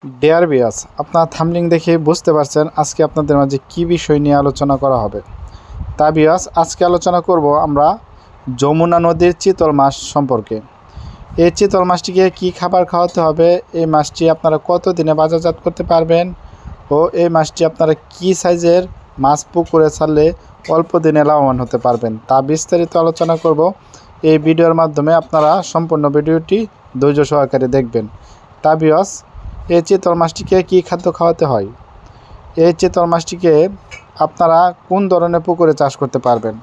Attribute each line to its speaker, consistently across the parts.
Speaker 1: Dear viewers, আপনার thumbnail দেখে বুঝতে পারছেন আজকে আপনাদের মাঝে কী বিষয় নিয়ে আলোচনা করা হবে। তা ভিউয়ার্স, আজকে আলোচনা করব আমরা যমুনা নদীর চিতল মাছ সম্পর্কে। এই চিতল মাছটিকে কী খাবার খাওয়াতে হবে, এই মাছটি আপনারা কত দিনে বাজারজাত করতে পারবেন ও এই মাছটি আপনারা কী সাইজের মাছ পুকুরে ছাড়লে অল্প দিনে লাভবান হতে পারবেন তা বিস্তারিত আলোচনা করব এই ভিডিওর মাধ্যমে। আপনারা সম্পূর্ণ ভিডিওটি ধৈর্য সহকারে দেখবেন। তা ভিউয়ার্স, এই চিতল মাছটিকে কী খাদ্য খাওয়াতে হয়, এই চিতল মাছটিকে আপনারা কোন ধরনের পুকুরে চাষ করতে পারবেন।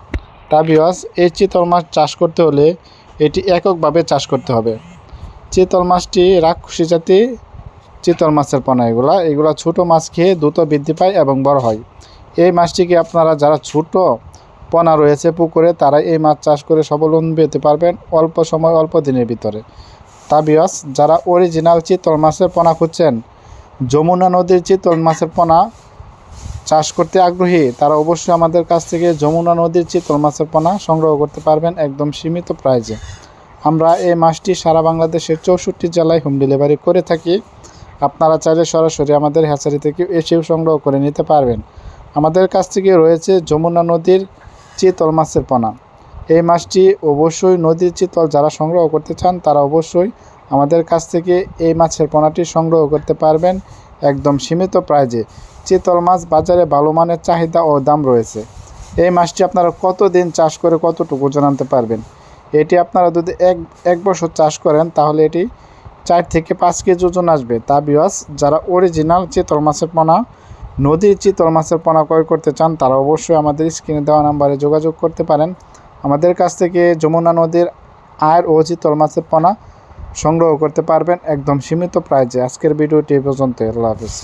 Speaker 1: তা ভিউয়ার্স, এই চিতল মাছ চাষ করতে হলে এটি এককভাবে চাষ করতে হবে। চিতল মাছটি রাক্ষসী জাতি চিতল মাছের পোনা, এগুলা ছোটো মাছ খেয়ে দ্রুত বৃদ্ধি পায় এবং বড় হয়। এই মাছটিকে আপনারা যারা ছোট পোনা রয়েছে পুকুরে তারা এই মাছ চাষ করে স্বাবলম্বী হতে পারবেন অল্প সময় অল্প দিনের ভিতরে। তা ভিউয়ার্স, যারা অরিজিনাল চিতল মাছের পোনা খুঁজছেন, যমুনা নদীর চিতল মাছের পোনা চাষ করতে আগ্রহী, তারা অবশ্যই আমাদের কাছ থেকে যমুনা নদীর চিতল মাছের পোনা সংগ্রহ করতে পারবেন একদম সীমিত প্রাইজে। আমরা এই মাছটি সারা বাংলাদেশের 64 জেলায় হোম ডেলিভারি করে থাকি। আপনারা চাইলে সরাসরি আমাদের হ্যাচারি থেকে এসেও সংগ্রহ করে নিতে পারবেন। আমাদের কাছ থেকে রয়েছে যমুনা নদীর চিতল মাছের পোনা। এই মাছটি অবশ্যই নদীর চিতল যারা সংগ্রহ করতে চান তারা অবশ্যই আমাদের কাছ থেকে এই মাছের পোনাটি সংগ্রহ করতে পারবেন একদম সীমিত প্রাইজে। চিতল মাছ বাজারে ভালো মানের চাহিদা ও দাম রয়েছে। এই মাছটি আপনারা কতদিন চাষ করে কতটুকু ওজন আনতে পারবেন, এটি আপনারা যদি এক বছর চাষ করেন তাহলে এটি 4 থেকে 5 কেজি ওজন আসবে। তা ভিউয়ার্স, যারা অরিজিনাল চিতল মাছের পোনা নদীর চিতল মাছের পোনা ক্রয় করতে চান তারা অবশ্যই আমাদের স্ক্রিনে দেওয়া নাম্বারে যোগাযোগ করতে পারেন। আমাদের কাছ থেকে যমুনা নদীর আয়ের ও চিতল মাছের পোনা সংগ্রহ করতে পারবেন একদম সীমিত প্রাইজে। আজকের ভিডিওটি এই পর্যন্ত। আল্লাহ হাফেজ।